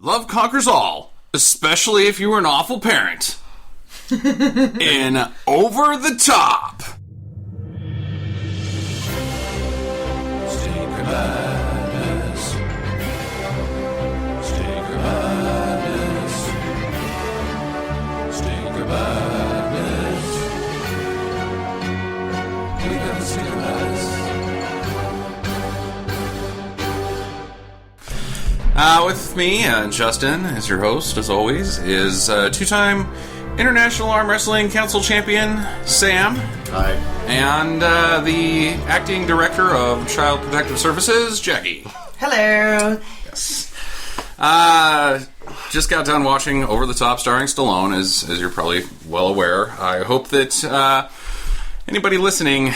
Love conquers all, especially if you were an awful parent. In Over the Top. Stinker Madness. Stinker Madness. Stinker Madness. We got the Stinker Madness. With me, Justin, as your host, as always, is two-time International Arm Wrestling Council Champion, Sam. Hi. And the acting director of Child Protective Services, Jackie. Hello. Yes. Just got done watching Over the Top starring Stallone, as you're probably well aware. I hope that anybody listening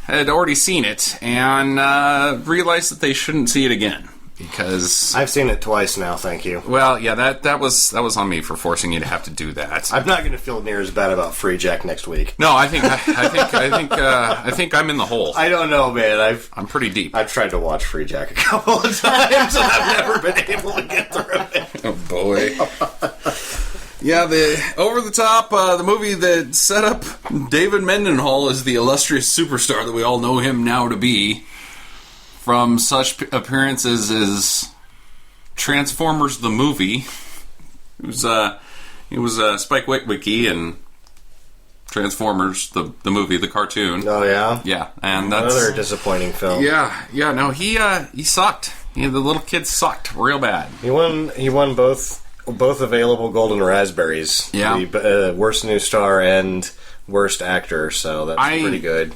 had already seen it and realized that they shouldn't see it again. Because I've seen it twice now, thank you. Well, yeah, that was on me for forcing you to have to do that. I'm not going to feel near as bad about Free Jack next week. No, I think I'm in the hole. I don't know, man. I'm pretty deep. I've tried to watch Free Jack a couple of times, and I've never been able to get through it. Oh boy. Yeah, the Over the Top, the movie that set up David Mendenhall as the illustrious superstar that we all know him now to be. From such appearances as Transformers the movie, it was Spike Witwicky and Transformers the movie, the cartoon. Oh yeah, yeah, and that's another disappointing film. Yeah. No, he sucked. The little kid sucked real bad. He won both available Golden Raspberries. Yeah, the worst new star and worst actor. So that's pretty good.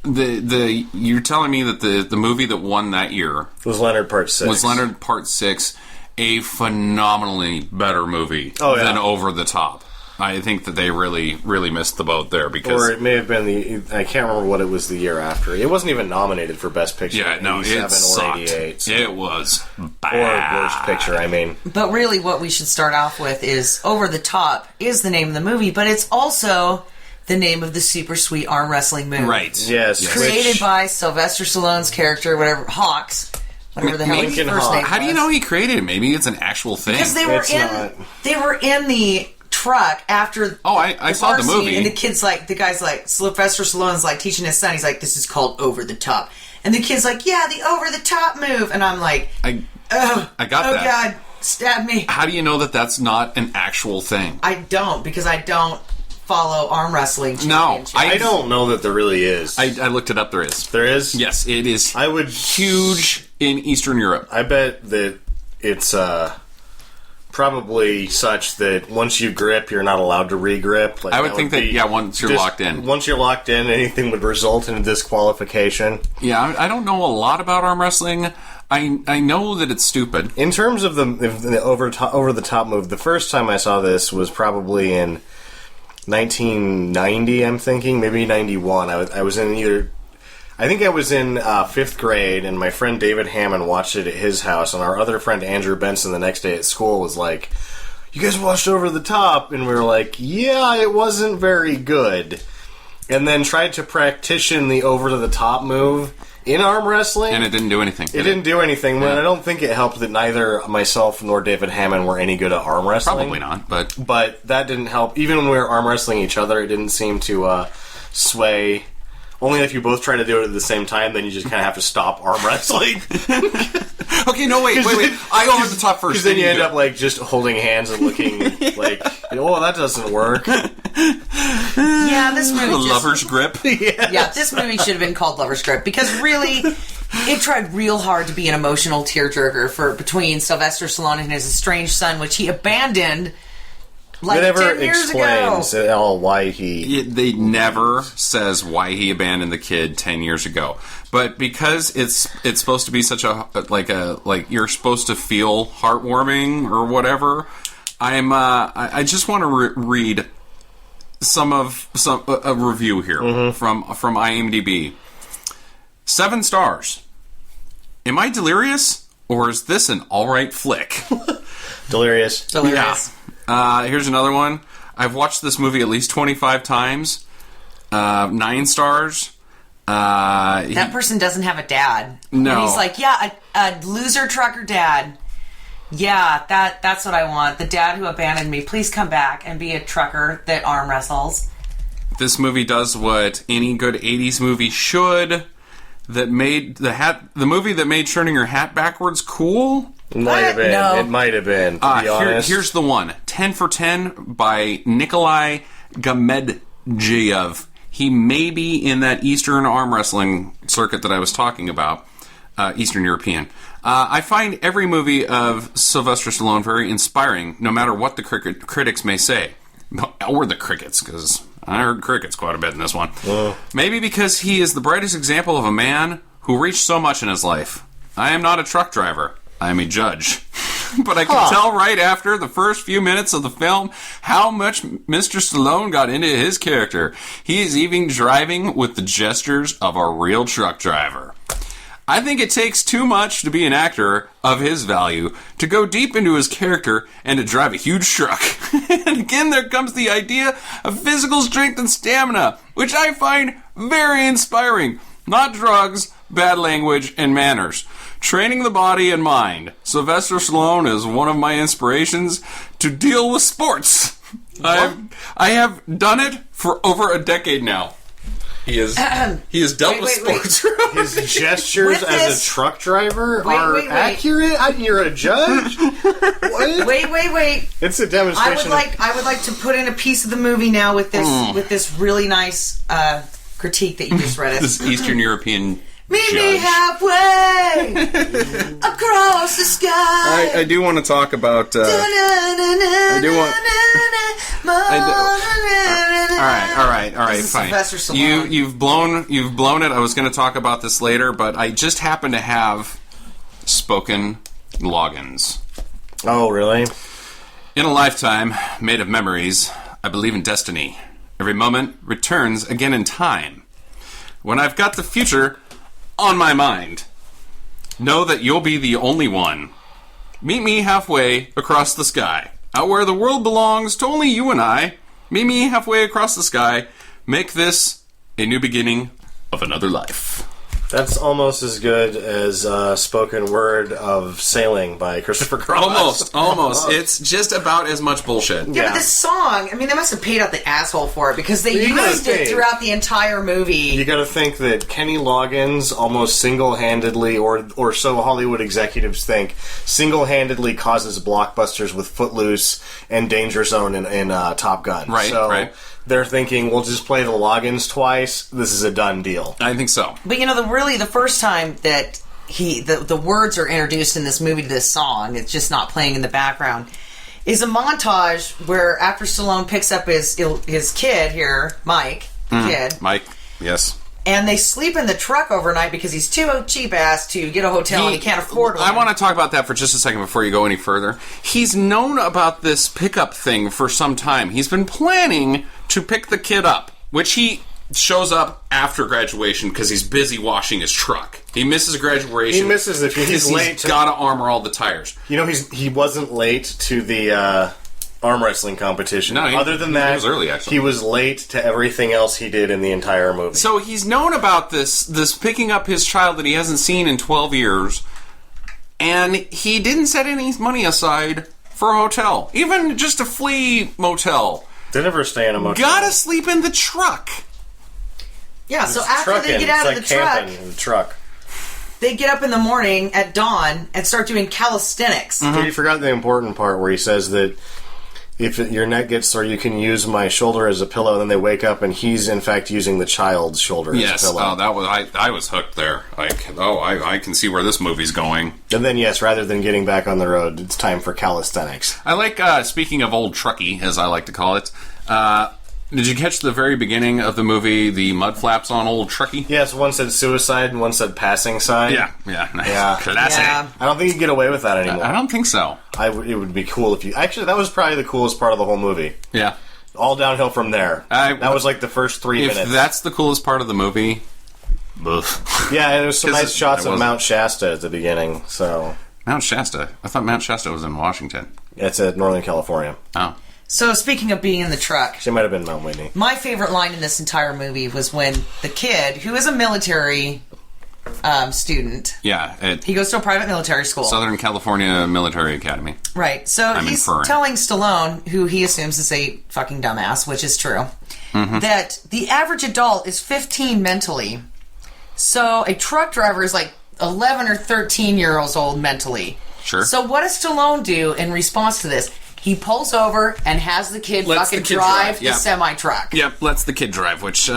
You're telling me that the movie that won that year was Leonard Part 6. Was Leonard Part 6 a phenomenally better movie than Over the Top? I think that they really, really missed the boat there because... Or it may have been I can't remember what it was the year after. It wasn't even nominated for Best Picture. Yeah, no, it sucked. 88. So. It was bad. Or Worst Picture, I mean. But really what we should start off with is Over the Top is the name of the movie, but it's also... the name of the super sweet arm wrestling move. Right. Yes. Created by Sylvester Stallone's character, whatever, Hawks. Whatever the hell his first name was. How do you know he created it? Maybe it's an actual thing. Because they were in the truck after I saw the movie. And the guy's like, Sylvester Stallone's like teaching his son, he's like, this is called Over the Top. And the kid's like, yeah, the Over the Top move. And I'm like, I got that. Oh God, stab me. How do you know that that's not an actual thing? I don't, because I don't follow arm wrestling. No, I don't know that there really is. I looked it up. There is. There is? Yes, it is. I would huge in Eastern Europe. I bet that it's probably such that once you grip, you're not allowed to re-grip. I would think that once you're locked in. Once you're locked in, anything would result in a disqualification. Yeah, I don't know a lot about arm wrestling. I know that it's stupid. In terms of the over the top move, the first time I saw this was probably in 1990, I'm thinking, maybe 91. I was in I think I was in 5th grade, and my friend David Hammond watched it at his house, and our other friend Andrew Benson the next day at school was like, you guys watched Over the Top? And we were like, yeah, it wasn't very good. And then tried to practice the over the top move in arm wrestling. And it didn't do anything. It didn't do anything. Yeah. I don't think it helped that neither myself nor David Hammond were any good at arm wrestling. Probably not, but that didn't help. Even when we were arm wrestling each other, it didn't seem to sway. Only if you both try to do it at the same time, then you just kind of have to stop arm wrestling. Okay, no, wait. I go over the top first. Because then you end up like just holding hands and looking like, oh, that doesn't work. Yeah, this movie Lover's Grip. Yes. Yeah, this movie should have been called Lover's Grip because really, it tried real hard to be an emotional tearjerker between Sylvester Stallone and his estranged son, which he abandoned. Like they never 10 years explains ago. at all why he... They never says why he abandoned the kid 10 years ago. But because it's supposed to be such a you're supposed to feel heartwarming or whatever, I just want to read a review here from IMDb. 7 stars. Am I delirious, or is this an alright flick? Delirious. Yeah. Here's another one. I've watched this movie at least 25 times. 9 stars. That person doesn't have a dad. No. And he's like, yeah, a loser trucker dad. Yeah, that's what I want. The dad who abandoned me, please come back and be a trucker that arm wrestles. This movie does what any good 80s movie should. That made the movie that made turning your hat backwards cool. It might have been. No. It might have been, to be honest. Here's the one. 10 for 10 by Nikolai Gamedjev. He may be in that Eastern arm wrestling circuit that I was talking about. Eastern European. I find every movie of Sylvester Stallone very inspiring, no matter what the critics may say. Or the crickets, because I heard crickets quite a bit in this one. Maybe because he is the brightest example of a man who reached so much in his life. I am not a truck driver. I am a judge. But I can tell right after the first few minutes of the film how much Mr. Stallone got into his character. He is even driving with the gestures of a real truck driver. I think it takes too much to be an actor of his value to go deep into his character and to drive a huge truck. And again, there comes the idea of physical strength and stamina, which I find very inspiring. Not drugs, bad language, and manners. Training the body and mind. Sylvester Stallone is one of my inspirations to deal with sports. I have done it for over a decade now. He has dealt with sports. His gestures With as this- a truck driver are wait. accurate? You're a judge? What? Wait. It's a demonstration. I would like to put in a piece of the movie now with this really nice critique that you just read us. This Eastern European Meet judge. me halfway across the sky. I do want to talk about. I do want. All right, This is fine. Sylvester Stallone. You've blown it. I was going to talk about this later, but I just happen to have spoken logins. Oh, really? In a lifetime made of memories, I believe in destiny. Every moment returns again in time. When I've got the future on my mind, know that you'll be the only one. Meet me halfway across the sky, out where the world belongs to only you and I. Meet me halfway across the sky. Make this a new beginning of another life. That's almost as good as Spoken Word of Sailing by Christopher Cross. Almost. It's just about as much bullshit. Yeah, but this song, I mean, they must have paid out the asshole for it because they You gotta used it think. throughout the entire movie. You got to think that Kenny Loggins almost single-handedly, or so Hollywood executives think, single-handedly causes blockbusters with Footloose and Danger Zone in Top Gun. Right, so right. They're thinking, we'll just play the Loggins twice. This is a done deal. I think so. But you know, the first time that the words are introduced in this movie to this song, it's just not playing in the background, is a montage where after Stallone picks up his kid here, Mike, the kid, Mike, yes. and they sleep in the truck overnight because he's too cheap ass to get a hotel and he can't afford one. I want to talk about that for just a second before you go any further. He's known about this pickup thing for some time. He's been planning to pick the kid up, which he shows up after graduation because he's busy washing his truck. He misses graduation. He misses it. He's because late He's to- got to armor all the tires. You know, he wasn't late to the arm wrestling competition. No, Other than that, he was early, actually. He was late to everything else he did in the entire movie. So he's known about this picking up his child that he hasn't seen in 12 years, and he didn't set any money aside for a hotel, even just a flea motel. They never stay in a motel. Gotta sleep in the truck. Yeah, so after they get out of the truck, camping in the truck. they get up in the morning at dawn and start doing calisthenics. Dude, you forgot the important part where he says that if your neck gets sore, you can use my shoulder as a pillow. And then they wake up, and he's in fact using the child's shoulder Yes, as a pillow. that was I was hooked there. Like, I can see where this movie's going. And then, yes, rather than getting back on the road, it's time for calisthenics. I like, speaking of old trucky, as I like to call it, did you catch the very beginning of the movie, the mud flaps on old trucky? Yes, one said suicide and one said passing side. Yeah. Yeah. Classic. Yeah. I don't think you can get away with that anymore. I don't think so. It would be cool if you... Actually, that was probably the coolest part of the whole movie. Yeah. All downhill from there. That was like the first 3 If minutes. that's the coolest part of the movie, Yeah, and there's some 'Cause nice shots it of wasn't- Mount Shasta at the beginning, so... Mount Shasta. I thought Mount Shasta was in Washington. It's at Northern California. Oh. So speaking of being in the truck, She might have been Mount Whitney. my favorite line in this entire movie was when the kid, who is a military student. Yeah, at He goes to a private military school. Southern California Military Academy. Right. So I'm he's inferring. telling Stallone, who he assumes is a fucking dumbass, which is true, that the average adult is 15 mentally. So a truck driver is like 11 or 13 years old mentally. Sure. So what does Stallone do in response to this? He pulls over and has the kid Lets fucking the kid drive drive, the yeah. semi-truck. Yep, lets the kid drive, which,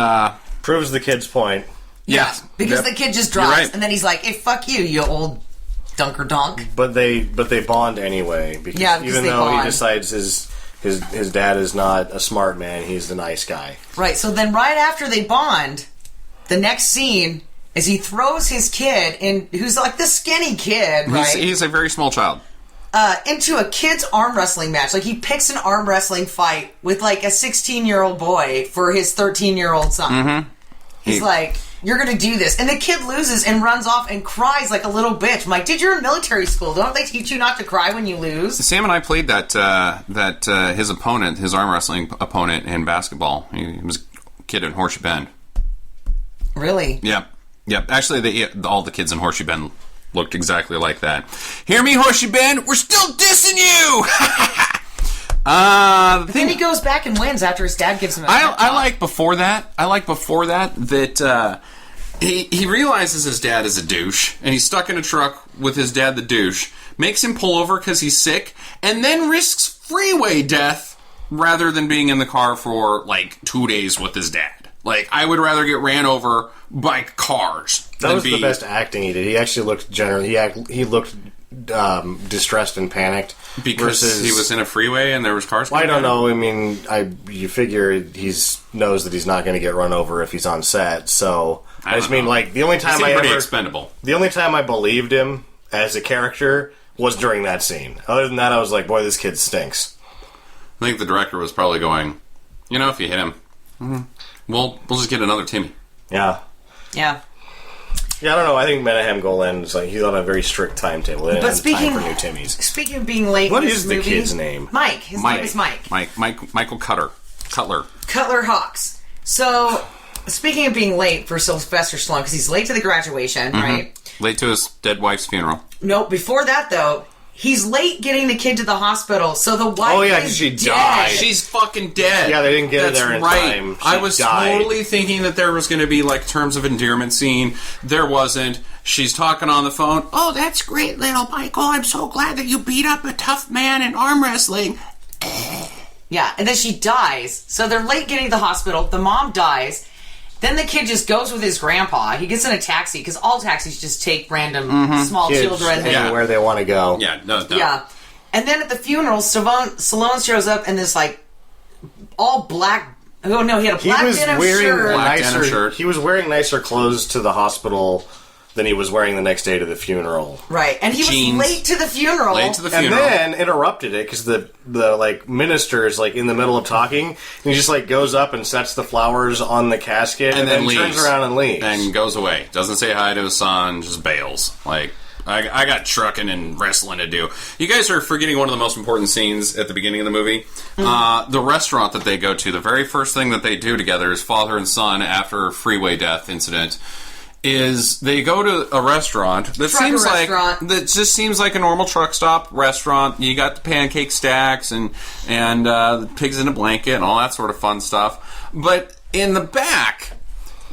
Proves the kid's point. yeah. Because Yep. the kid just You're drives, right. and then he's like, hey, fuck you, you old dunker donk. But they bond anyway because, Yeah, because even they though bond. he decides his dad is not a smart man, he's the nice guy. Right, so then right after they bond, the next scene is he throws his kid, who's like the skinny kid, right? He's a very small child. Into a kid's arm wrestling match. Like, he picks an arm wrestling fight with, like, a 16-year-old boy for his 13-year-old son. Mm-hmm. He's like, you're gonna do this. And the kid loses and runs off and cries like a little bitch. I'm like, dude, you're in military school. Don't they teach you not to cry when you lose? Sam and I played that his opponent, his arm wrestling opponent in basketball. He was a kid in Horseshoe Bend. Really? Yep. Actually, all the kids in Horseshoe Bend looked exactly like that. Hear me, Horseshoe Bend? We're still dissing you! Then he goes back and wins after his dad gives him a I like before that he realizes his dad is a douche, and he's stuck in a truck with his dad, the douche, makes him pull over because he's sick, and then risks freeway death rather than being in the car for, like, 2 days with his dad. Like, I would rather get ran over by cars. That was the best acting he did. He actually looked he looked distressed and panicked because he was in a freeway and there was cars. I don't know. I mean, you figure knows that he's not going to get run over if he's on set. So I just mean, like, the only time pretty expendable. The only time I believed him as a character was during that scene. Other than that, I was like, boy, this kid stinks. I think the director was probably going, if you hit him, we'll just get another Timmy. Yeah. Yeah. Yeah, I don't know. I think Menahem Golan is like, he's on a very strict timetable. They didn't have time for new Timmys. Speaking of being late, What in is this the movie, kid's name? Mike. His name is Mike. Michael Cutler. Cutler Hawks. So, speaking of being late for Sylvester Stallone, because he's late to the graduation, right? Late to his dead wife's funeral. No, before that, though, he's late getting the kid to the hospital, so the wife is she dead. died. She's fucking dead. Yeah, they didn't get her there in time. She I was died. totally thinking that there was going to be, like, terms of endearment scene. There wasn't. She's talking on the phone. Oh, that's great, little Michael. I'm so glad that you beat up a tough man in arm wrestling. Yeah, and then she dies. So they're late getting to the hospital. The mom dies. Then the kid just goes with his grandpa. He gets in a taxi, because all taxis just take random small Kids children. anywhere they want to go. Yeah, no. Yeah. And then at the funeral, Stallone shows up in this, like, all black... Oh, no, he had a black denim shirt. Black denim shirt. He was wearing nicer clothes to the hospital than he was wearing the next day to the funeral. Right, and he Jeans. was late to the funeral. Late to the And funeral. then interrupted it because the like minister is like in the middle of talking, and he just like goes up and sets the flowers on the casket, and then leaves. turns around and leaves. And goes away. Doesn't say hi to his son, just bails. Like, I got trucking and wrestling to do. You guys are forgetting one of the most important scenes at the beginning of the movie. The restaurant that they go to, the very first thing that they do together as father and son after a freeway death incident is they go to a restaurant that just seems like a normal truck stop restaurant. You got the pancake stacks and the pigs in a blanket and all that sort of fun stuff. But in the back,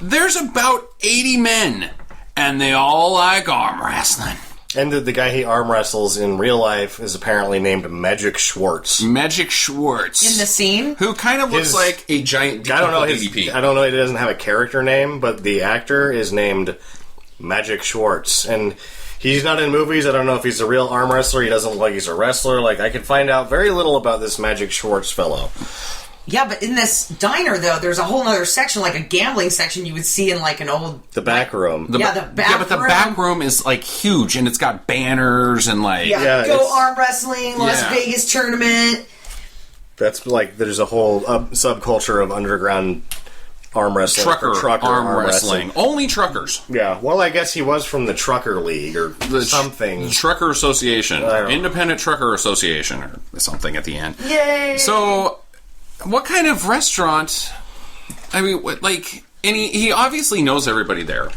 there's about 80 men, and they all like arm wrestling. And the guy he arm wrestles in real life is apparently named Magic Schwartz. Magic Schwartz. In the scene? Who kind of looks like a giant I don't know DDP. I don't know. He doesn't have a character name, but the actor is named Magic Schwartz, and he's not in movies. I don't know if he's a real arm wrestler. He doesn't look like he's a wrestler. Like, I could find out very little about this Magic Schwartz fellow. Yeah, but in this diner, though, there's a whole other section, like a gambling section you would see in, like, an old... The back room. the back but the room. back room is, like, huge, and it's got banners and, like... Yeah, go it's- arm wrestling, Las Yeah. Vegas tournament. That's like, there's a whole subculture of underground arm wrestling. Trucker arm wrestling. Only truckers. Yeah, well, I guess he was from the Trucker League or something. Trucker Association. I don't know. Independent Trucker Association or something at the end. Yay! So, what kind of restaurant... I mean, and he obviously knows everybody there.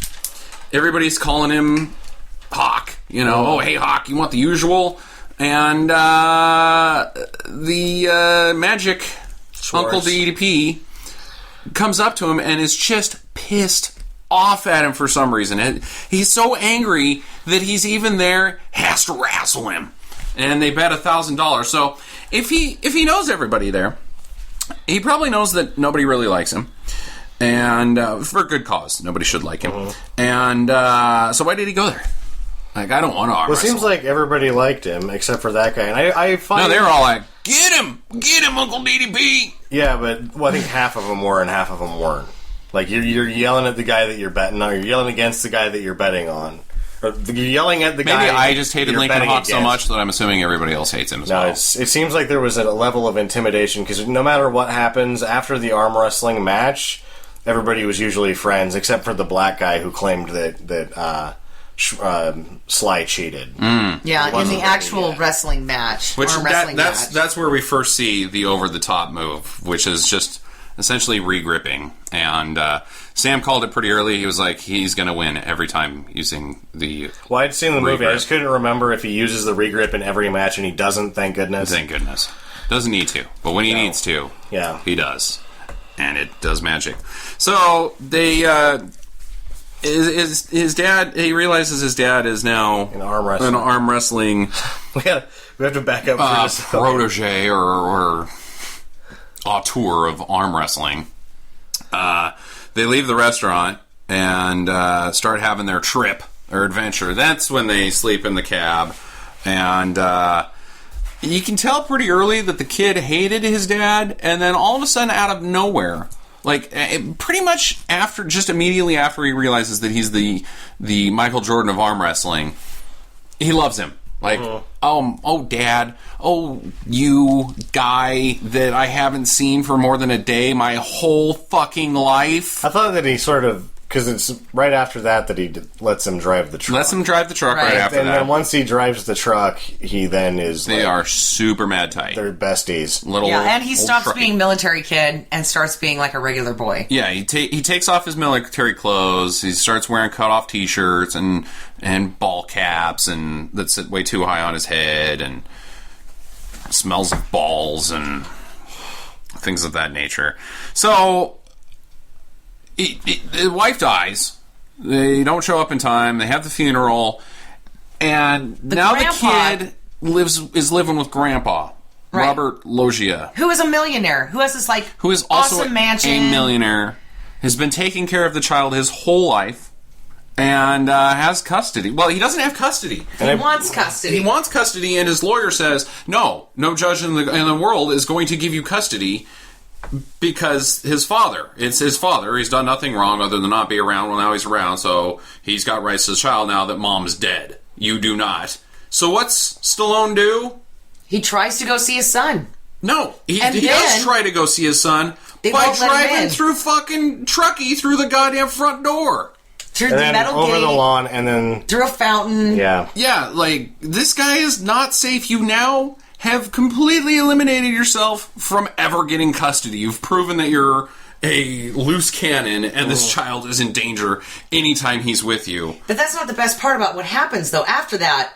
everybody's calling him Hawk. You know, oh, hey, Hawk, you want the usual? And the magic Schwartz. Uncle DDP comes up to him and is just pissed off at him for some reason. He's so angry that he's even there, has to wrestle him. And they bet $1,000. So if he knows everybody there, he probably knows that nobody really likes him. And for good cause. Nobody should like him. And so why did he go there? Like, I don't want to arm Well, it wrestle. seems like everybody liked him except for that guy. And I find... No, they were all like, get him, Uncle DDP. Yeah, but I think half of them were and half of them weren't. Like, you're yelling at the guy that you're betting on. You're yelling against the guy that you're betting on. Or you're yelling at the guy... Maybe I just hated you're Lincoln betting Hawk so against. much that I'm assuming everybody else hates him as No, well. it seems like there was a level of intimidation, because no matter what happens after the arm wrestling match, everybody was usually friends, except for the black guy who claimed that Sly cheated. Yeah, in wasn't the actual ready yet. wrestling match. Which arm wrestling match. that's where we first see the over-the-top move, which is just essentially re-gripping. And Sam called it pretty early. He was like, he's going to win every time using the... Well, I'd seen the movie. I Regrip. just couldn't remember if he uses the regrip in every match, and he doesn't, thank goodness. Thank goodness. Doesn't need to. But when he needs to, Yeah. he does. And it does magic. So they... his dad... He realizes his dad is now... An arm wrestler. An arm wrestling... We have to back up for just a second. protege or auteur of arm wrestling. They leave the restaurant and start having their trip, their adventure. That's when they sleep in the cab. And you can tell pretty early that the kid hated his dad, and then all of a sudden, out of nowhere, like pretty much just immediately after he realizes that he's the Michael Jordan of arm wrestling, he loves him. Like, oh, Dad, oh, you guy that I haven't seen for more than a day my whole fucking life. I thought that he sort of... Because it's right after that he lets him drive the truck. Lets him drive the truck right, Right. after And that. then once he drives the truck, he then is... They are super mad tight. They're besties. Little Yeah, and he old stops trucky. being military kid and starts being like a regular boy. Yeah, he takes off his military clothes. He starts wearing cut-off T-shirts and ball caps and that sit way too high on his head and smells of balls and things of that nature. So the wife dies. They don't show up in time. They have the funeral, and now grandpa- the kid is living with Grandpa. Right. Robert Loggia, Who is a millionaire? Who has this like who is also awesome mansion? a millionaire, has been taking care of the child his whole life, and has custody. Well, he doesn't have custody. He wants custody. He wants custody, and his lawyer says, no judge in the world is going to give you custody because it's his father. He's done nothing wrong other than not be around. Well, now he's around, so he's got rights to the child now that mom's dead. You do not. So what's Stallone do? He tries to go see his son. No, he And does then- try to go see his son They by won't let him driving in. through fucking Truckee through the goddamn front door. Through And the then metal over gate, the lawn, and then... through a fountain. Yeah. Yeah, like, this guy is not safe. You now have completely eliminated yourself from ever getting custody. You've proven that you're a loose cannon, and this child is in danger anytime he's with you. But that's not the best part about what happens, though. After that,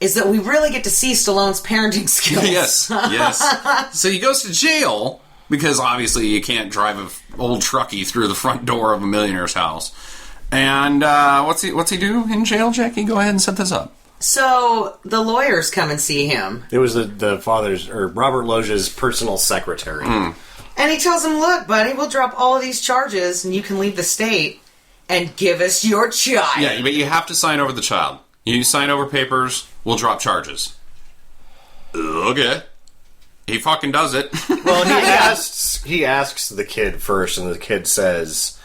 is that we really get to see Stallone's parenting skills. Yes. So he goes to jail, because obviously you can't drive an old Truckee through the front door of a millionaire's house. And what's he do in jail, Jackie? Go ahead and set this up. So the lawyers come and see him, It was the father's, or Robert Loggia's personal secretary. and he tells him, "Look, buddy, we'll drop all of these charges, and you can leave the state and give us your child." Yeah, but you have to sign over the child. You sign over papers, we'll drop charges. Okay. He fucking does it. Well, he asks the kid first, and the kid says...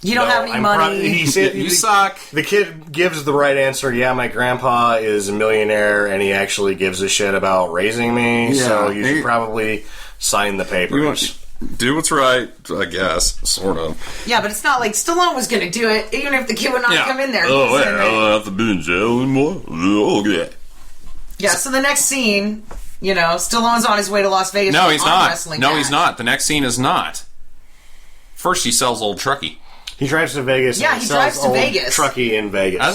You don't "No, have any I'm money. he said, You suck. The kid gives the right answer. Yeah, my grandpa is a millionaire, and he actually gives a shit about raising me. Yeah, So you should he- probably sign the papers. Do what's right, I guess, sort of. Yeah, but it's not like Stallone was going to do it, even if the kid would not come in there. Oh, He's wait, in I there. don't have to be in jail anymore. Oh, yeah. Yeah, so the next scene, Stallone's on his way to Las Vegas. No, for he's an arm not. wrestling No, match. he's not. The next scene is not. First, he sells old Truckee. He drives to Vegas. Yeah, and he sells drives to old Vegas. Truckee in Vegas. I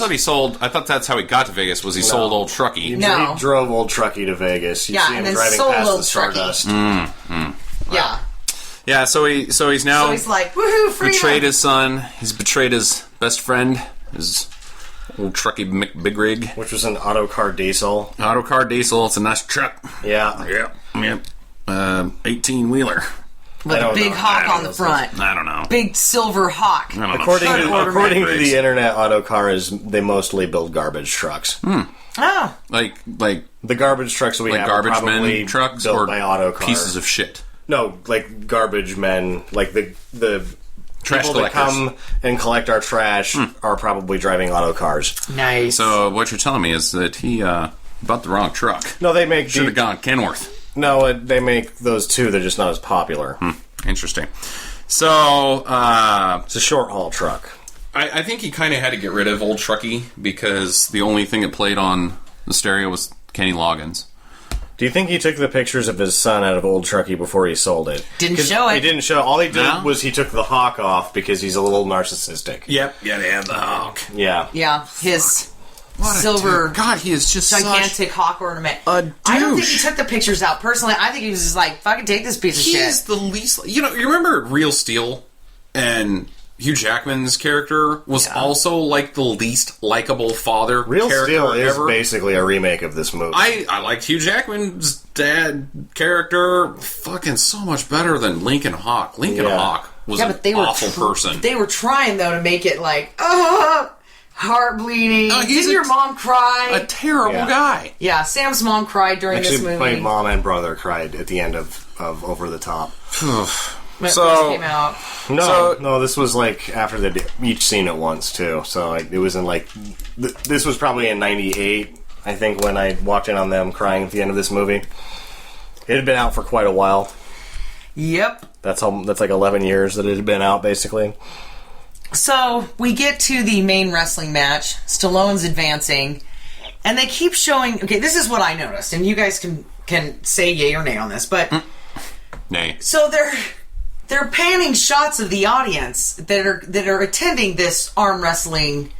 thought that's how he got to Vegas, was he sold old Truckee. No. He drove old Truckee to Vegas. You Yeah, see him and then driving sold past old the Stardust. Yeah. Yeah, so he's now So he's like, woohoo, freedom! betrayed his son. He's betrayed his best friend, his old Truckee McBigrig. Which was an autocar diesel. Autocar diesel. It's a nice truck. Yeah. Yep. 18-wheeler. With a big hawk on the front. I don't know. Big silver hawk. I don't know. According to the internet, autocars, they mostly build garbage trucks. Oh. Like The garbage trucks that we have are garbage probably men trucks built or by autocar. pieces of shit. No, like garbage men, like the Trash people that collectors. come and collect our trash are probably driving autocars. Nice. So what you're telling me is that he bought the wrong truck. No, they make Should have gone Kenworth. No, they make those too. They're just not as popular. Interesting. So It's a short haul truck. I think he kind of had to get rid of old Truckee because the only thing that played on the stereo was Kenny Loggins. Do you think he took the pictures of his son out of old Truckee before he sold it? Didn't 'Cause show it. He didn't show. All he did No? was he took the hawk off because he's a little narcissistic. Yep. Yeah, they had the hawk. Yeah. Yeah, his silver, God, he is just gigantic hawk ornament. a I don't think he douche. took the pictures out. Personally, I think he was just like, fucking take this piece of He's shit. the least. You remember Real Steel, and Hugh Jackman's character was also like the least likable father. Real character Steel is ever. basically a remake of this movie. I liked Hugh Jackman's dad character fucking so much better than Lincoln Hawk. Lincoln Yeah. Hawk was Yeah, an but they were awful person. They were trying though to make it like, heart bleeding. He's Didn't your mom cry? a terrible Yeah. guy. Yeah, Sam's mom cried during this Actually, movie. my mom and brother cried at the end of Over the Top. When it So- first came out. No, this was like after they each seen it once too. So like, it was in like this was probably in '98, I think, when I walked in on them crying at the end of this movie. It had been out for quite a while. Yep. That's like 11 years that it had been out, basically. So we get to the main wrestling match. Stallone's advancing, and they keep showing. Okay, this is what I noticed, and you guys can say yay or nay on this. But Nay. so they're panning shots of the audience that are attending this arm wrestling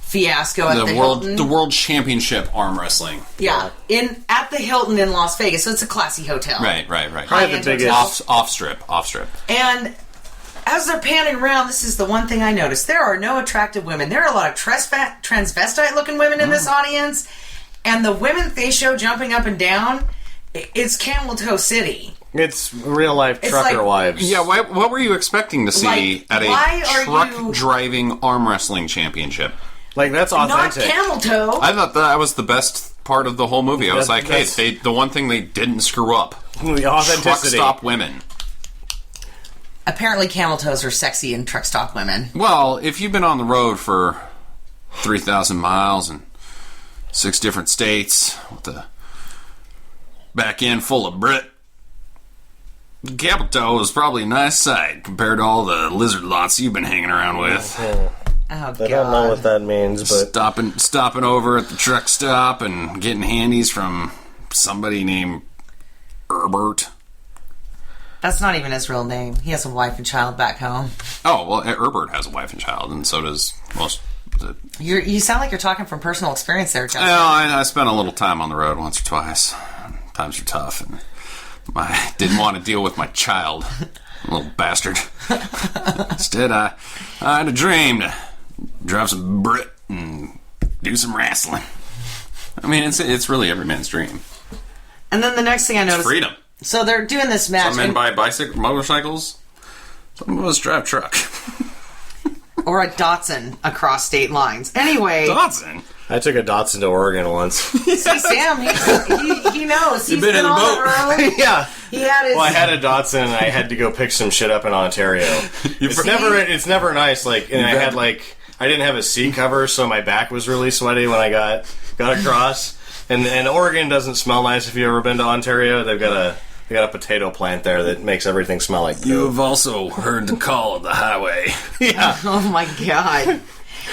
fiasco at the Hilton. The World Championship arm wrestling. Yeah, at the Hilton in Las Vegas. So it's a classy hotel. Right. Probably the High-end biggest. Off strip. And as they're panning around, this is the one thing I noticed. There are no attractive women. There are a lot of transvestite-looking women in this audience. And the women they show jumping up and down, it's Camel Toe City. It's real life It's trucker like- wives. Yeah, what were you expecting to see Like, at why a are truck you- driving arm wrestling championship? Like, that's Not authentic. Camel Toe. I thought that was the best part of the whole movie. I was like, hey, That's- the one thing they didn't screw up. The Truck authenticity. stop women. Apparently camel toes are sexy in truck stop women. Well, if you've been on the road for 3,000 miles and 6 different states with a back end full of Brit, the camel toe is probably a nice sight compared to all the lizard lots you've been hanging around with. Oh, I don't know what that means, but Stopping over at the truck stop and getting handies from somebody named Herbert. That's not even his real name. He has a wife and child back home. Oh, well, Herbert has a wife and child, and so does most. You sound like you're talking from personal experience there, Justin. Well, I spent a little time on the road once or twice. Times are tough, and I didn't want to deal with my child, little bastard. Instead, I had a dream to drive some Brit and do some wrestling. I mean, it's really every man's dream. And then the next thing I noticed... Freedom. So they're doing this match. Some men buy motorcycles. Some of us drive truck. Or a Datsun across state lines. Anyway... Dodson. I took a Datsun to Oregon once. See, Sam, he knows. He's been in the on boat. the road. Yeah. He had his... Well, I had a Datsun and I had to go pick some shit up in Ontario. It's never nice. Like, and I had I didn't have a seat cover, so my back was really sweaty when I got across. And Oregon doesn't smell nice if you've ever been to Ontario. They got a potato plant there that makes everything smell like poop. You've also heard the call of the highway. Yeah. Oh, my God.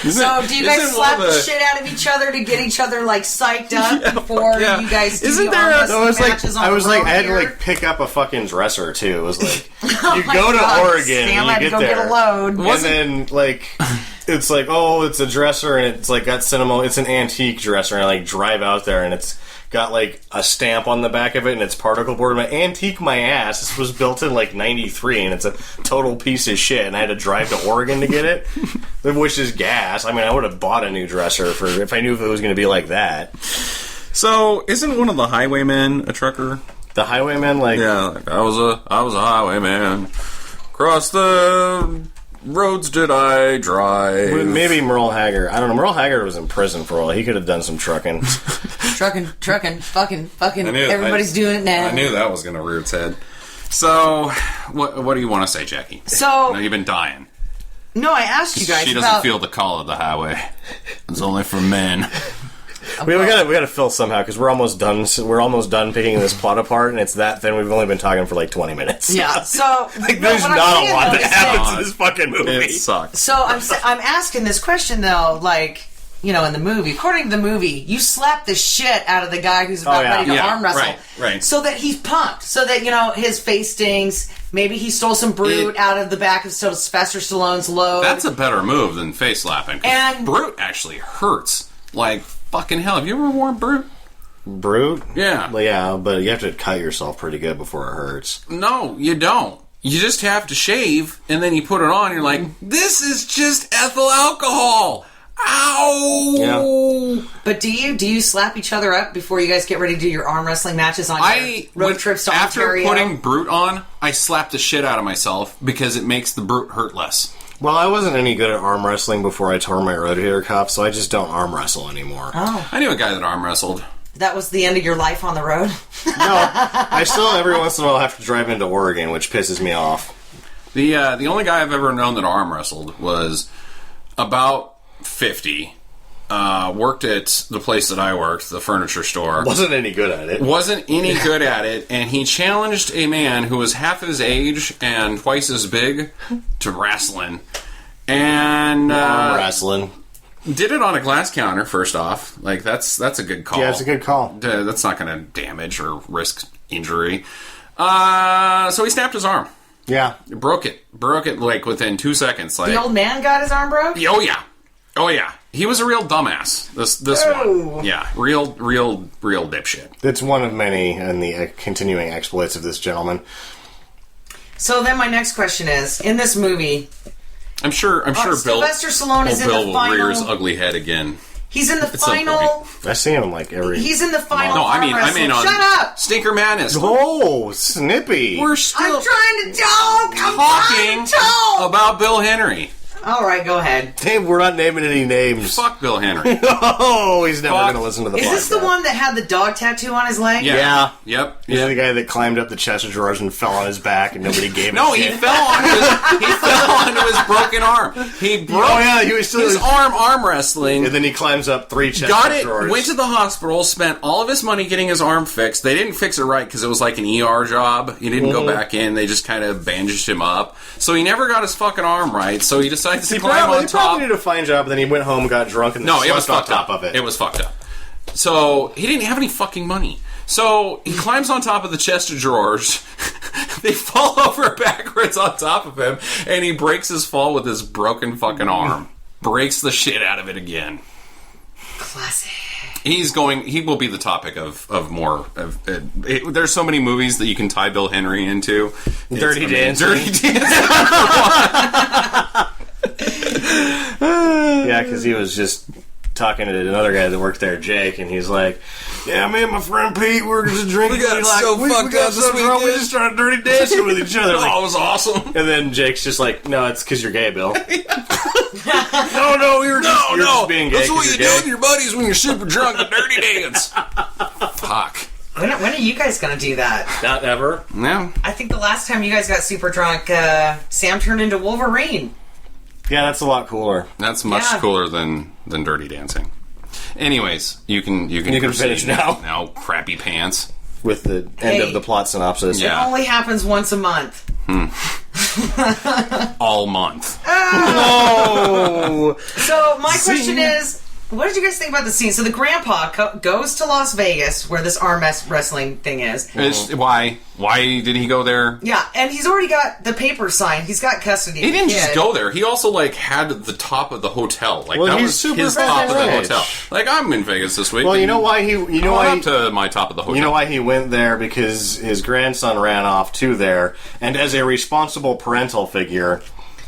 So, do you guys isn't slap one of the the- shit out of each other to get each other like psyched up before yeah. you guys do Isn't the there arm a- wrestling No, it was like matches on I was the like road I had to here? like pick up a fucking dresser too. It was like you Oh my go to God, Oregon Sam had and to you go get get there, a load. and then like it's like it's a dresser and it's like got cinema. It's an antique dresser, and I like drive out there and it's got like a stamp on the back of it and it's particle board. My antique, my ass. This was built in like '93 and it's a total piece of shit. And I had to drive to Oregon to get it, which is gas. I mean, I would have bought a new dresser if I knew if it was going to be like that. So, isn't one of the highwaymen a trucker? The highwayman, like Yeah, like, I was a highwayman. Across the roads did I drive. maybe Merle Haggard. I don't know. Merle Haggard was in prison for a while. He could have done some trucking. Trucking, fucking. knew- Everybody's doing it now. I knew that was going to rear its head. So, what do you want to say, Jackie? So- no, you've been dying. No, I asked you guys She doesn't about. feel the call of the highway. It's only for men. we gotta fill somehow because we're almost done. We're almost done picking this plot apart, and it's that thin. We've only been talking for like 20 minutes. Yeah, so Like, no, there's what I'm not saying, a lot though, that is happens in this fucking movie. It sucks. So I'm asking this question though, like, you know, in the movie, according to the movie, you slap the shit out of the guy who's about yeah. ready to Yeah, arm wrestle, right. so that he's pumped, so that, you know, his face stings. Maybe he stole some brute out of the back of Sylvester Stallone's load. That's a better move than face slapping. 'Cause And- brute actually hurts. Like, fucking hell. Have you ever worn brute? Brute. Yeah. Well, yeah, but you have to cut yourself pretty good before it hurts. No, you don't. You just have to shave, and then you put it on, and you're like, this is just ethyl alcohol. Ow! But do you slap each other up before you guys get ready to do your arm wrestling matches on your road trips to after Ontario? putting brute on, I slap the shit out of myself because it makes the brute hurt less. Well, I wasn't any good at arm wrestling before I tore my rotator cuff, so I just don't arm wrestle anymore. Oh, I knew a guy that arm wrestled. that was the end of your life on the road? No, I still every once in a while have to drive into Oregon, which pisses me off. The only guy I've ever known that arm wrestled was about 50. Worked at the place that I worked, the furniture store. Wasn't any good at it. Wasn't any good at it, and he challenged a man who was half his age and twice as big to wrestling. And Arm wrestling. did it on a glass counter, first off. Like, that's a good call. Yeah, it's a good call. That's not going to damage or risk injury. So he snapped his arm. Yeah. Broke it like within 2 seconds. Like, The old man got his arm broke? Oh yeah. He was a real dumbass. This Oh. one. Yeah, real dipshit. It's one of many in the continuing exploits of this gentleman. So then my next question is, in this movie, I'm sure Bill Sylvester Stallone is in Bill the will final... rear his ugly head again. He's in the some final... I see him like every... He's in the final No, I arm mean wrestling. on Shut up! Stinker Madness. Oh, snippy. We're I'm still trying to talk! I'm talking trying to talk! about Bill Henry. Alright, go ahead. Dave, we're not naming any names. Fuck Bill Henry. Oh, he's never Fuck. going to listen to the podcast. Is this the one that had the dog tattoo on his leg? Yeah. Yep. He's the guy that climbed up the chest of drawers and fell on his back and nobody gave him No, he shit. fell onto his broken arm. He broke Oh, yeah, he was still... his arm wrestling. And then he climbs up 3 chests Got of it, drawers. went to the hospital, spent all of his money getting his arm fixed. They didn't fix it right because it was like an ER job. He didn't go back in. They just kind of bandaged him up. So he never got his fucking arm right. So he decides to climb on He top. probably did a fine job, then he went home, got drunk, and then No, it was slept on fucked top up. of it. It was fucked up. So he didn't have any fucking money. So he climbs on top of the chest of drawers. They fall over backwards on top of him, and he breaks his fall with his broken fucking arm. Breaks the shit out of it again. Classic. He will be the topic of more. There's so many movies that you can tie Bill Henry into. Dirty Dancing. Dirty Dancing. Yeah, because he was just talking to another guy that worked there, Jake, and he's like, "Yeah, me and my friend Pete, we're just drinking. We got so fucked up this drunk, we weekend. just started dirty dancing with each other." Oh, Like, it was awesome. and then Jake's just like, "No, it's because you're gay, Bill." No, you're just being gay That's 'cause what you you're do gay. with your buddies when you're super drunk at Dirty Dance. Fuck. When are you guys gonna do that? Not ever. Yeah. I think the last time you guys got super drunk, Sam turned into Wolverine. Yeah, that's a lot cooler. That's much Yeah. cooler than Dirty Dancing. Anyways, you can proceed finish now. Now, crappy pants. With the end Hey. of the plot synopsis. Yeah. It only happens once a month. all month. Oh, So my question is, what did you guys think about the scene? So the grandpa goes to Las Vegas, where this arm wrestling thing is. Why? Why did he go there? Yeah, and he's already got the paper signed. He's got custody. He of the didn't kid. just go there. He also had the top of the hotel. Well, that he's was super his top of the rich. hotel. I'm in Vegas this week. well, you know why he? You know why? up to my top of the hotel. You know why he went there? Because his grandson ran off to there, and as a responsible parental figure,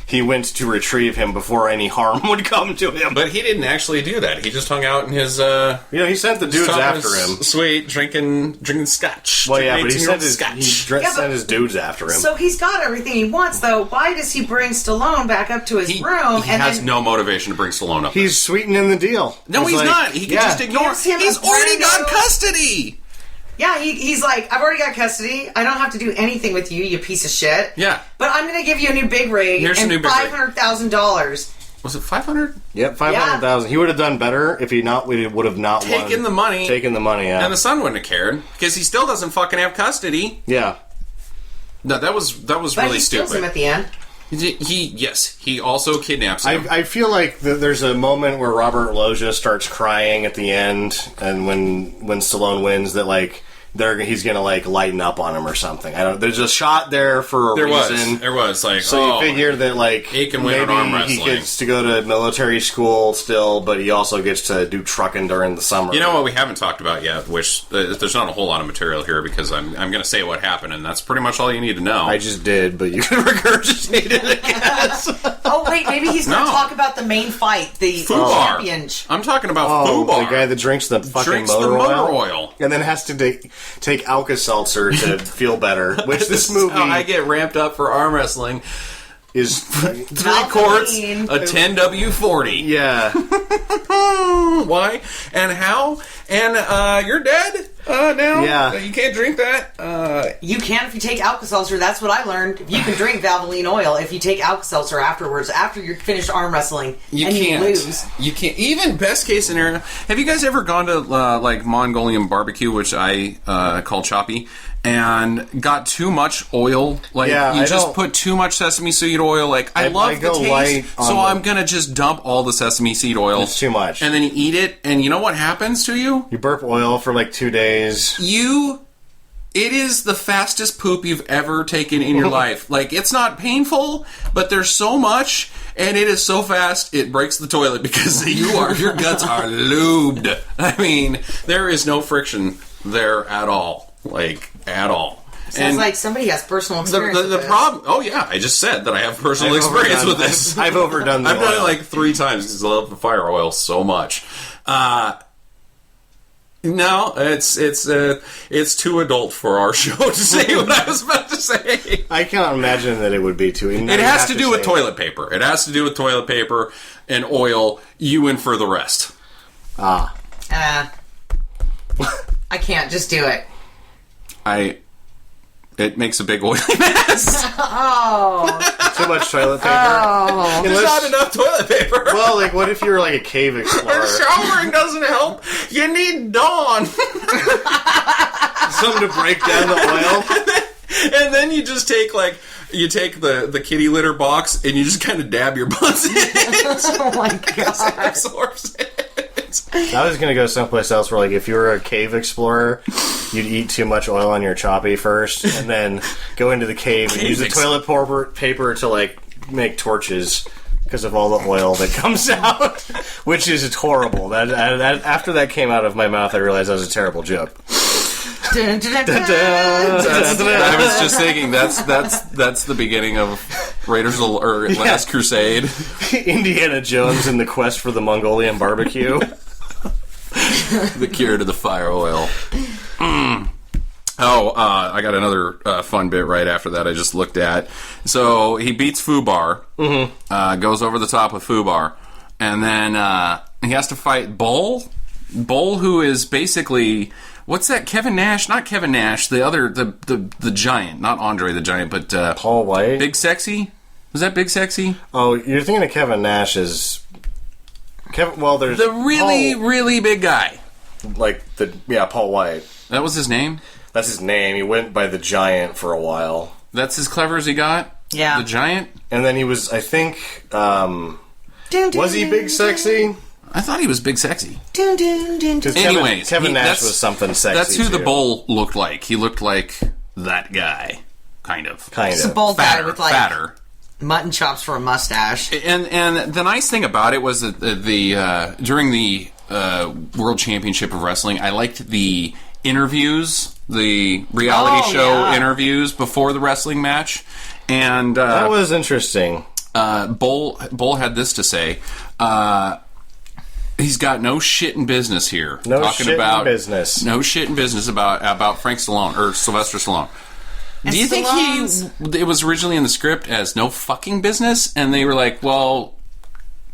he went to retrieve him before any harm would come to him. But he didn't actually do that. He just hung out in his. He sent the dudes after him. Sweet, drinking scotch. Well, yeah, but he sent scotch. sent his dudes after him. So he's got everything he wants, though. Why does he bring Stallone back up to his room? He has no motivation to bring Stallone up. He's sweetening the deal. No, he's not. He can just ignore. Gives him He's a already brand got new- custody. Yeah, he's like, I've already got custody. I don't have to do anything with you, you piece of shit. Yeah. But I'm going to give you a new big rig Here's a and new big rig. $500,000. Was it 500? Yep, 500,000. He would have done better if he would have not Taken the money. Taken the money, yeah. And the son wouldn't have cared because he still doesn't fucking have custody. Yeah. No, that was But really he steals stupid. him at the end. He also kidnaps him. I feel like there's a moment where Robert Loggia starts crying at the end, and when Stallone wins, that he's gonna lighten up on him or something. I don't. There's a shot there for a reason. There was So you figure that he can win an arm maybe he wrestling. gets to go to military school still, but he also gets to do trucking during the summer. You know what we haven't talked about yet, which there's not a whole lot of material here because I'm going to say what happened, and that's pretty much all you need to know. I just did, but you can regurgitate it, I guess. Oh, wait, maybe he's going to No. talk about the main fight, the Fubar. championship. I'm talking about Oh, Fubar. the guy that drinks the fucking Drinks motor, the motor oil, oil. and then has to take Alka-Seltzer to feel better. Which this movie How I get ramped up for arm wrestling. is 3 quarts, Valvoline. a 10W40. yeah. Why and how? And you're dead now. Yeah. You can't drink that. You can if you take Alka-Seltzer. That's what I learned. You can drink Valvoline oil if you take Alka-Seltzer afterwards, after you're finished arm wrestling, You and can't. you lose. You can't. Even best case scenario. Have you guys ever gone to Mongolian barbecue, which I call choppy, and got too much oil? Yeah, you I just don't- put too much sesame seed oil. I love I the go taste, light on so the- I'm gonna just dump all the sesame seed oil. It's too much. And then you eat it, and you know what happens to you? You burp oil for 2 days. It is the fastest poop you've ever taken in your life. It's not painful, but there's so much, and it is so fast, it breaks the toilet because your guts are lubed. I mean, there is no friction there at all. At all. Sounds like somebody has personal experience the with this. problem... Oh, yeah, I just said that I have personal I've experience overdone- with this. I've overdone the I've done oil. it 3 times because I love the fire oil so much. No, it's too adult for our show to say what I was about to say. I cannot imagine that it would be too. It has to do with toilet paper. It has to do with toilet paper and oil. You in for the rest. Ah. I can't. Just do it. It makes a big oily mess. Too much toilet paper. Oh. There's not enough toilet paper. Well, what if you're a cave explorer? Showering doesn't help. You need Dawn. Something to break down the oil. And then you just take you take the kitty litter box and you just kind of dab your butts in it. Oh my It god. absorbs it. I was gonna go someplace else where, if you were a cave explorer, you'd eat too much oil on your choppy first, and then go into the cave and use the toilet paper to make torches because of all the oil that comes out, which is horrible. That after that came out of my mouth, I realized that was a terrible joke. Dun, dun, dun, dun. I was just thinking that's the beginning of Raiders or Last Crusade. Indiana Jones in the quest for the Mongolian barbecue. The cure to the fire oil. Oh, I got another fun bit right after that I just looked at. So he beats Fubar, goes over the top with Fubar, and then he has to fight Bull. Bull, who is basically... What's that? Kevin Nash? Not Kevin Nash. The other... The giant. Not Andre the Giant, but... Paul White? Big Sexy? Was that Big Sexy? Oh, you're thinking of Kevin Nash as... there's... The really big guy. Paul White. That was his name? That's his name. He went by the Giant for a while. That's as clever as he got? Yeah. The giant? And then he was, I think, was he big sexy? I thought he was big sexy. Because Anyways, Kevin Nash that's- was something sexy. That's who the too. bull looked like. He looked like that guy. Kind of. It's a bald guy with like fatter. mutton chops for a mustache. And the nice thing about it was that during the World Championship of Wrestling, I liked the interviews, the reality show interviews before the wrestling match. And that was interesting. Bull had this to say. He's got no shit in business here. No shit in business. No shit in business about Frank Stallone or Sylvester Stallone. And Do you think it was originally in the script as no fucking business, and they were like, well,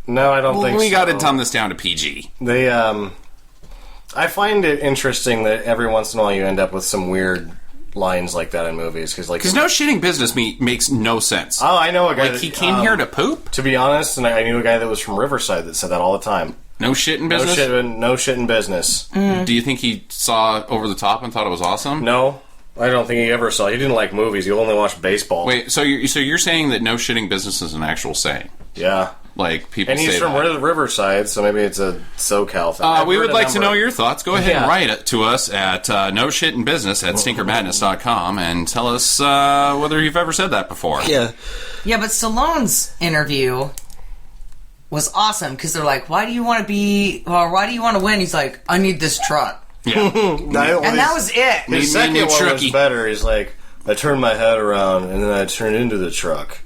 No, I don't think we so. got to dumb this down to PG. They, I find it interesting that every once in a while you end up with some weird lines like that in movies. Because no shitting business makes no sense. Oh, I know a guy Like, he came here to poop? To be honest, and I knew a guy that was from Riverside that said that all the time. No shit in business? No shit in business. Do you think he saw Over the Top and thought it was awesome? No, I don't think he ever saw. He didn't like movies. He only watched baseball. Wait, so you're saying that no shitting business is an actual saying? Yeah. Like, people And he's say from that. Riverside, so maybe it's a SoCal thing. We would like to know your thoughts. Go ahead and Yeah. write it to us at no shit in business at stinkermadness.com and tell us whether you've ever said that before. Yeah. Yeah, but Stallone's interview was awesome because they're like, why do you want to win? He's like, I need this truck. Yeah. And that was it. His Me second and one Trucky. was better. He's like, I turned my head around and then I turned into the truck.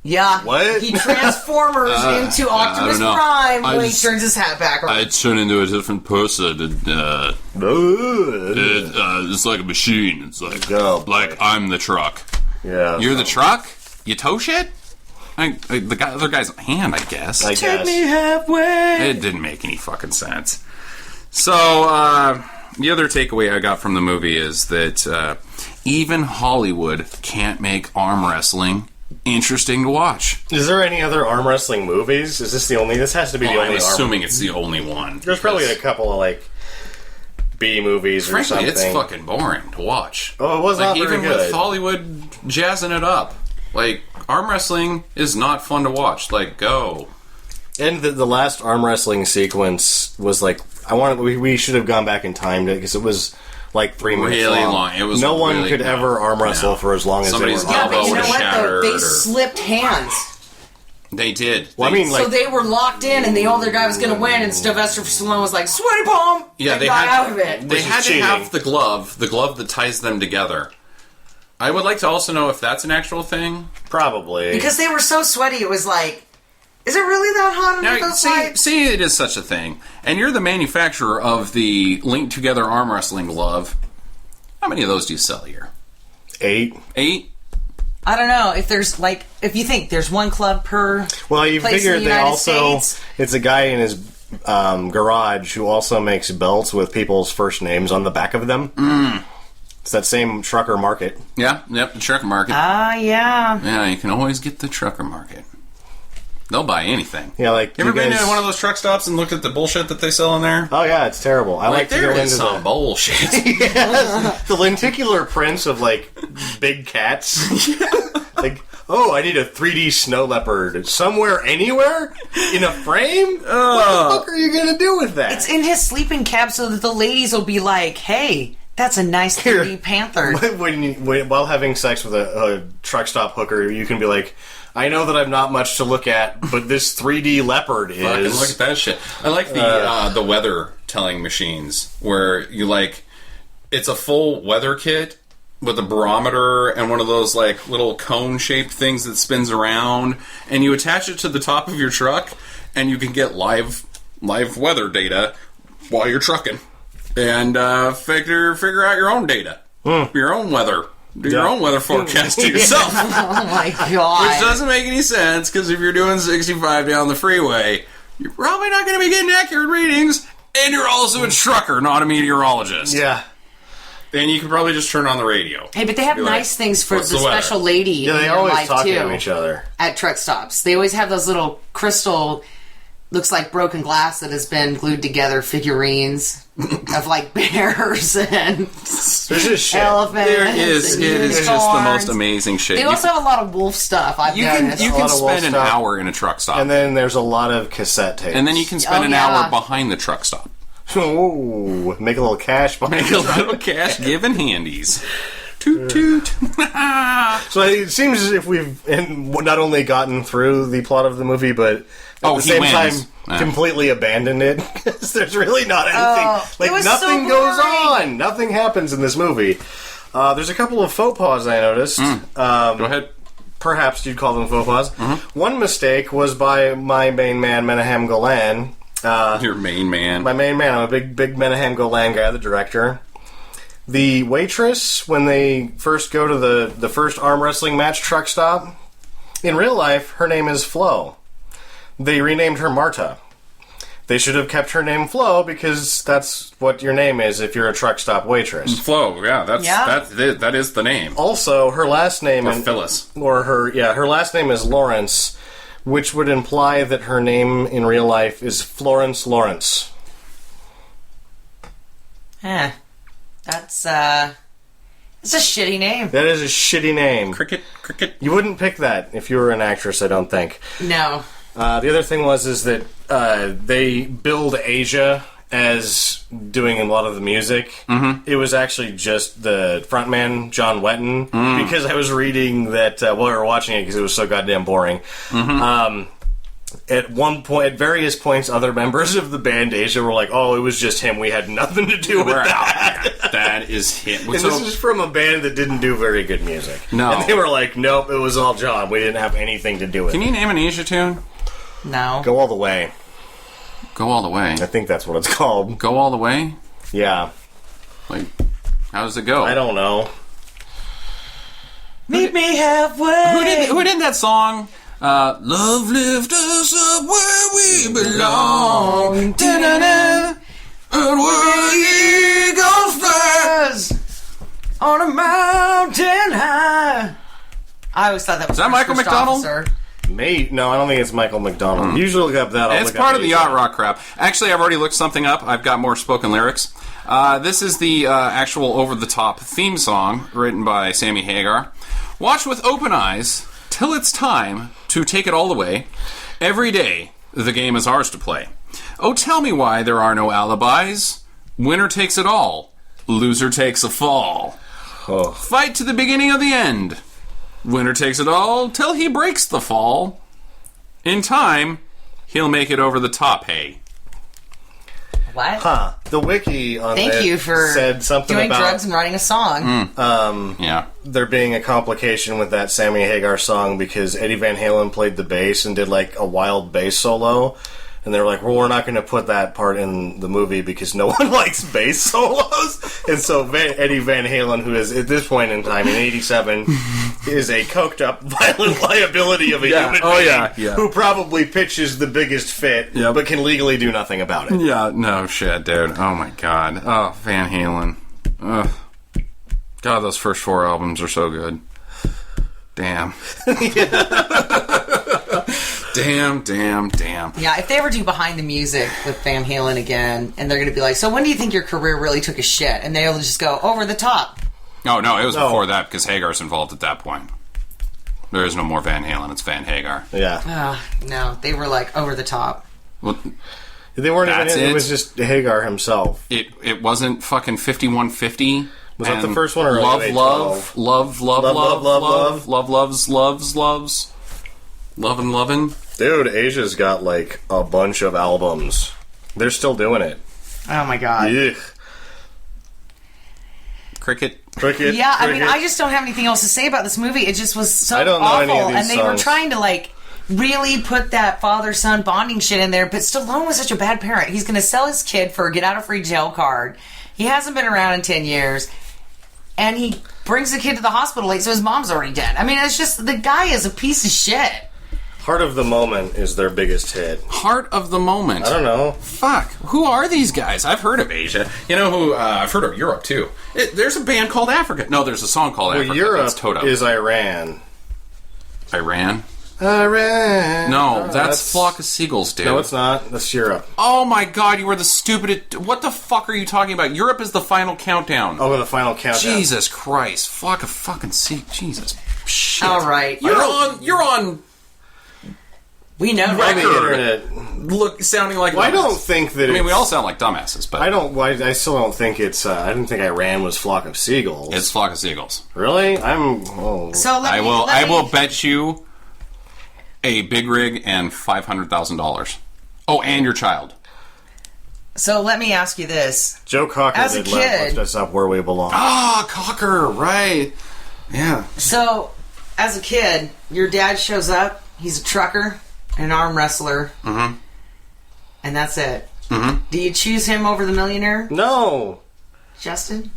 Yeah. What? He transformers into Optimus don't know. Prime I when he just- turns his hat back on. I turn into a different person. And, it's like a machine. It's like, Oh, boy. like I'm the truck. Yeah. You're the truck? You tow shit? The other guy's hand, I guess. I guess. halfway. It didn't make any fucking sense. So, the other takeaway I got from the movie is that even Hollywood can't make arm wrestling interesting to watch. Is there any other arm wrestling movies? Is this the only? This has to be the Well, only I'm arm. assuming it's the only one. There's probably a couple of like B movies or Frankly, something. it's fucking boring to watch. Oh, it was like, not very even good. with Hollywood jazzing it up. Like, arm wrestling is not fun to watch. Like, go. And the last arm wrestling sequence was like we should have gone back and timed it because it was like 3 minutes Really long. long. It was no one really could long. ever arm wrestle No. for as long as Somebody's they were. Yeah, elbow but you would know have what? shattered. They or- slipped hands. They did. Well, I mean, like So they were locked in, and the older guy was going to win, and Sylvester Stallone was like, "Sweaty palm!" Yeah, and they got had- out of it. They Which is had to cheating. have the glove that ties them together. I would like to also know if that's an actual thing. probably Because they were so sweaty, it was like, is it really that hot under Now, those lights? see, it is such a thing, and you're the manufacturer of the linked together arm wrestling glove. How many of those do you sell a year? 8. 8? I don't know if there's like if you think there's one club per. Well, you place in figure the they United also States. it's a guy in his garage who also makes belts with people's first names on the back of them. It's that same trucker market. Yeah, yep, the trucker market. Ah, yeah. Yeah, you can always get the trucker market. They'll buy anything. Yeah, like You ever been guys- to one of those truck stops and looked at the bullshit that they sell in there? Oh yeah, it's terrible. I like to there go is into some bullshit. the lenticular prints of like big cats. Like, oh, I need a 3D snow leopard somewhere, anywhere in a frame. What the fuck are you gonna do with that? It's in his sleeping cab so that the ladies will be like, "Hey, that's a nice 3D panther." While having sex with a truck stop hooker, you can be like, I know that I've not much to look at, but this 3D leopard Fucking is. look at that shit. I like the weather telling machines where you like it's a full weather kit with a barometer and one of those like little cone shaped things that spins around, and you attach it to the top of your truck, and you can get live weather data while you're trucking, and figure out your own data, your own weather. Do your own weather forecast to yourself. Oh my god! Which doesn't make any sense, because if you're doing 65 down the freeway, you're probably not going to be getting accurate readings, and you're also a trucker, not a meteorologist. Yeah. And you can probably just turn on the radio. Hey, but they have Be like, nice things for "What's the the weather?" special lady Yeah, in they your always life talking too to each other. at truck stops. They always have those little crystal, looks like broken glass that has been glued together figurines. of like bears and There's just shit. elephants. There is. and It is just the unicorns. most amazing shit. They also have a lot of wolf stuff. I've You noticed. can lot of wolf spend an stuff. hour in a truck stop. And then there's a lot of cassette tapes. And then you can spend Oh, an yeah. hour behind the truck stop. Ooh, make a little cash behind Make a little cash giving handies. Toot toot. So it seems as if we've not only gotten through the plot of the movie, but at the He same wins. time completely abandoned it. Because there's really not anything. it was nothing so goes boring. on. Nothing happens in this movie. There's a couple of faux pas I noticed. Go ahead. Perhaps you'd call them faux pas. One mistake was by my main man, Menahem Golan. Your main man. My main man. I'm a big Menahem Golan guy, the director. The waitress, when they first go to the first arm wrestling match truck stop, in real life, her name is Flo. They renamed her Marta. They should have kept her name Flo because that's what your name is if you're a truck stop waitress. Flo, yeah, Yeah. that is the name. Also, her last name Or Phyllis. her last name is Lawrence, which would imply that her name in real life is Florence Lawrence. That's it's a shitty name. That is a shitty name. Cricket. You wouldn't pick that if you were an actress, I don't think. No. The other thing is that they billed Asia as doing a lot of the music. Mm-hmm. It was actually just the frontman, John Wetton, because I was reading that while we were watching it because it was so goddamn boring. Mm-hmm. At one point, at various points, other members of the band Asia were like, "Oh, it was just him. We had nothing to do with We're that." out. Yeah, that is him. And this is from a band that didn't do very good music. No. And they were like, "Nope, it was all John. We didn't have anything to do with Can it." you name an Asia tune? No. Go all the way. Go all the way. I think that's what it's called. Go all the way? Yeah. Like, how does it go? I don't know. Meet me halfway. Who did that song? Love lift us up where we belong. Da-da-da. And where eagles fly. On a mountain high. I always thought that was Is that Michael First McDonald? Officer. No, I don't think it's Michael McDonald. Usually look up that. I'll It's look up part of the Asia. yacht rock crap. Actually, I've already looked something up. I've got more spoken lyrics. This is the actual over-the-top theme song written by Sammy Hagar. Watch with open eyes till it's time to take it all away. Every day, the game is ours to play. Oh, tell me why there are no alibis. Winner takes it all. Loser takes a fall. Oh. Fight to the beginning of the end. Winner takes it all till he breaks the fall. In time, he'll make it over the top, hey. What? Huh. The wiki on Thank it you for said something doing about drugs and writing a song. Yeah. there being a complication with that Sammy Hagar song because Eddie Van Halen played the bass and did like a wild bass solo. And they were like, well, we're not going to put that part in the movie because no one likes bass solos. And so Eddie Van Halen, who is at this point in time, in 87, is a coked up violent liability of a human being who probably pitches the biggest fit, but can legally do nothing about it. Yeah, no shit, dude. Oh my god. Oh, Van Halen. Ugh. God, those first 4 albums are so good. Damn. Damn. Yeah, if they ever do Behind the Music with Van Halen again, and they're going to be like, so when do you think your career really took a shit? And they'll just go, over the top. No, it was before that because Hagar's involved at that point. There is no more Van Halen, it's Van Hagar. Yeah. No, they were like, over the top. Well, They weren't That's even in, it? it was just Hagar himself. it wasn't fucking 5150. Was that the first one or love, like love, 12? love, love, love, love, love, loves, loves, lovin', lovin'. Dude, Asia's got like a bunch of albums. They're still doing it. Oh my god. Ugh. Cricket. Cricket. Yeah, I mean, cricket. I just don't have anything else to say about this movie. It just was so I don't know awful, any of these and they were songs. trying to like really put that father-son bonding shit in there. But Stallone was such a bad parent. He's going to sell his kid for a get-out-of-free-jail card. He hasn't been around in 10 years, and he brings the kid to the hospital late, so his mom's already dead. I mean, it's just the guy is a piece of shit. Heart of the Moment is their biggest hit. Heart of the moment. I don't know. Fuck. Who are these guys? I've heard of Asia. You know who? I've heard of Europe too. There's a band called Africa. No, there's a song called Well, Africa. Europe That's Toto. is Iran. Iran. No, that's Flock of Seagulls, dude. No, it's not. That's Europe. Oh my god, you are the stupidest. What the fuck are you talking about? Europe is the final countdown. Oh, the final countdown. Jesus Christ. Flock of fucking Seagulls. Jesus. Shit. All right. You're on We know On that. the internet. look sounding like Well, I dumbasses. don't think that I mean, we it's- all sound like dumbasses, but I still don't think it's. I didn't think Iran was Flock of Seagulls. it's Flock of Seagulls. Really? Oh. So let I me, will let I me- will bet you a big rig and $500,000. Oh, and your child. So let me ask you this. Joe Cocker As a did kid- lift us up where we belong. Ah, Cocker, right. Yeah. So, as a kid, your dad shows up. He's a trucker, an arm wrestler, and that's it. Mm-hmm. Do you choose him over the millionaire, No. Justin?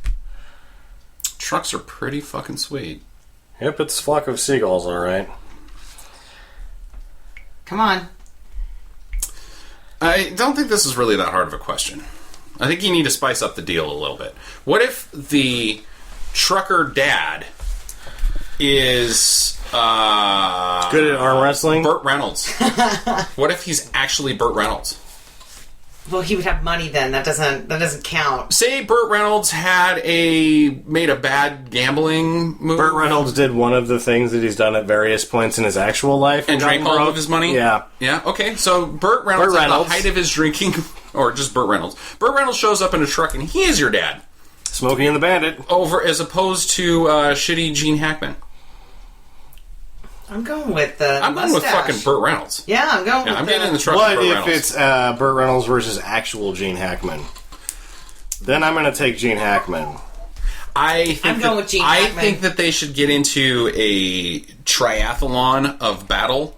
Trucks are pretty fucking sweet. Yep, it's Flock of Seagulls, all right. Come on. I don't think this is really that hard of a question. I think you need to spice up the deal a little bit. What if the trucker dad is Good at arm wrestling. Burt Reynolds? What if he's actually Burt Reynolds? Well, he would have money then. That doesn't count. Say Burt Reynolds made a bad gambling move. Burt Reynolds did one of the things that he's done at various points in his actual life. and drank gotten all broke. of his money? Yeah. Yeah, okay. So Burt Reynolds, Burt at the Reynolds. height of his drinking, or just Burt Reynolds. Burt Reynolds shows up in a truck and he is your dad. Smokey and the Bandit. Over as opposed to shitty Gene Hackman. I'm going with the I'm going with mustache. fucking Burt Reynolds. Yeah, I'm going Yeah, with I'm getting in the truck What with Burt if Reynolds. it's Burt Reynolds versus actual Gene Hackman? Then I'm going to take Gene Hackman. I think I'm going with Gene I Hackman. think that they should get into a triathlon of battle,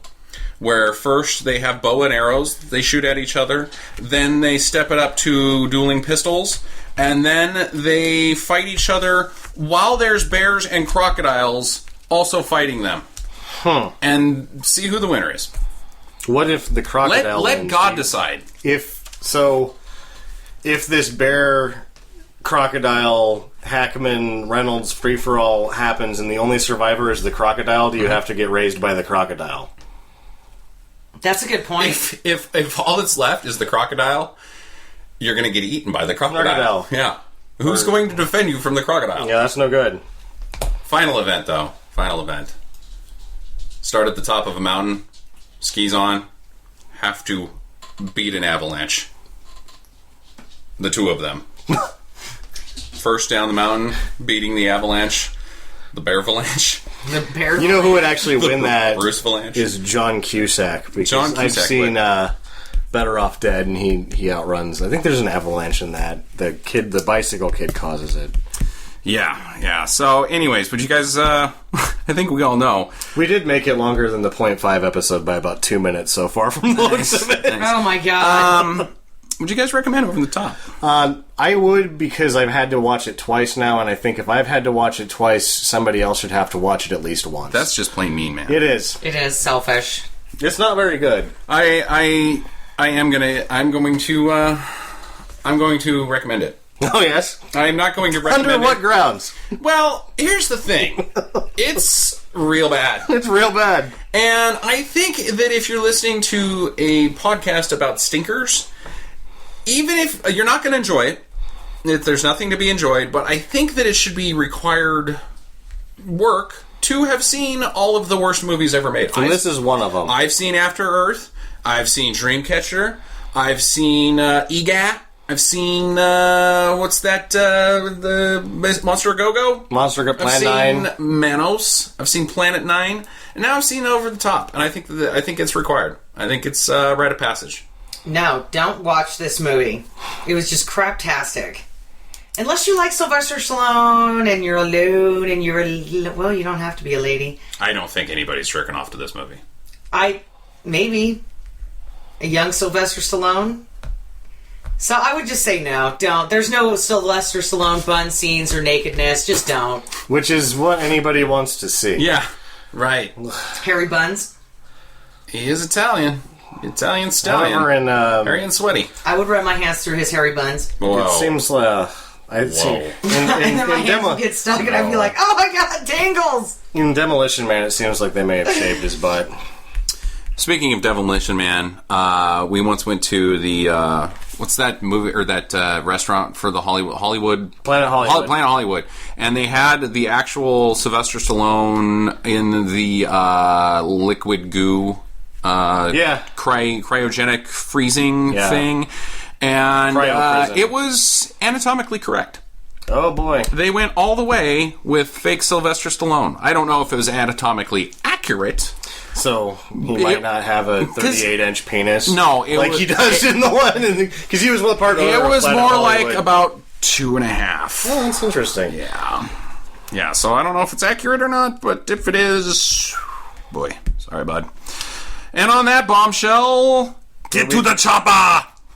where first they have bow and arrows, they shoot at each other, then they step it up to dueling pistols, and then they fight each other while there's bears and crocodiles also fighting them. And see who the winner is. What if the crocodile Let wins? God decide. If this bear, crocodile, Hackman, Reynolds free-for-all happens and the only survivor is the crocodile, do you have to get raised by the crocodile? That's a good point. If all that's left is the crocodile, you're going to get eaten by the crocodile. Crocodile. Yeah. Who's going to defend you from the crocodile? Yeah, that's no good. Final event, though. Final event. Start at the top of a mountain, skis on, have to beat an avalanche. The two of them. First down the mountain, beating the avalanche, the bear avalanche, The bear. You know who would actually win that Bruce avalanche. is John Cusack. Because John I've Cusack, seen Better Off Dead, and he outruns. I think there's an avalanche in that. The bicycle kid causes it. Yeah. So, anyways, would you guys? I think we all know. We did make it longer than the .5 episode by about 2 minutes so far from the looks of it. Oh my god. Would you guys recommend Over the Top? I would, because I've had to watch it twice now, and I think if I've had to watch it twice, somebody else should have to watch it at least once. That's just plain mean, man. It is. It is selfish. It's not very good. I'm going to recommend it. Oh yes. I'm not going to recommend Under what it. grounds? Well, here's the thing. It's real bad. It's real bad. And I think that if you're listening to a podcast about stinkers, even if you're not going to enjoy it, if there's nothing to be enjoyed, but I think that it should be required work to have seen all of the worst movies ever made. And this is one of them. I've seen After Earth. I've seen Dreamcatcher. I've seen EGAT. I've seen what's that? The Monster Go-Go. Monster I've Plan seen 9. Manos. I've seen Planet 9, and now I've seen Over the Top. And I think it's required. I think it's rite of passage. No, don't watch this movie. It was just craptastic. Unless you like Sylvester Stallone and you're alone and well, you don't have to be a lady. I don't think anybody's jerking off to this movie. Maybe a young Sylvester Stallone. So I would just say no, don't. There's no Sylvester Stallone bun scenes or nakedness. Just don't. Which is what anybody wants to see. Yeah, right. Hairy buns. He is Italian. Italian stallion. However, in Hairy and sweaty. I would run my hands through his hairy buns. Whoa. it seems Whoa. And then my hands would get stuck and I'd be like, oh my god, tangles! in Demolition Man, it seems like they may have shaved his butt. Speaking of Demolition Man, we once went to the what's that movie or that restaurant for the Hollywood Planet Hollywood. Planet Hollywood, and they had the actual Sylvester Stallone in the liquid goo, cryogenic freezing thing, and it was anatomically correct. Oh boy. They went all the way with fake Sylvester Stallone. I don't know if it was anatomically accurate. So he might not have a 38-inch penis. No, he does in the one, because he was one part. It was more like about 2.5. Oh, that's interesting. Yeah. So I don't know if it's accurate or not, but if it is, boy, sorry, bud. And on that bombshell, get to the chopper.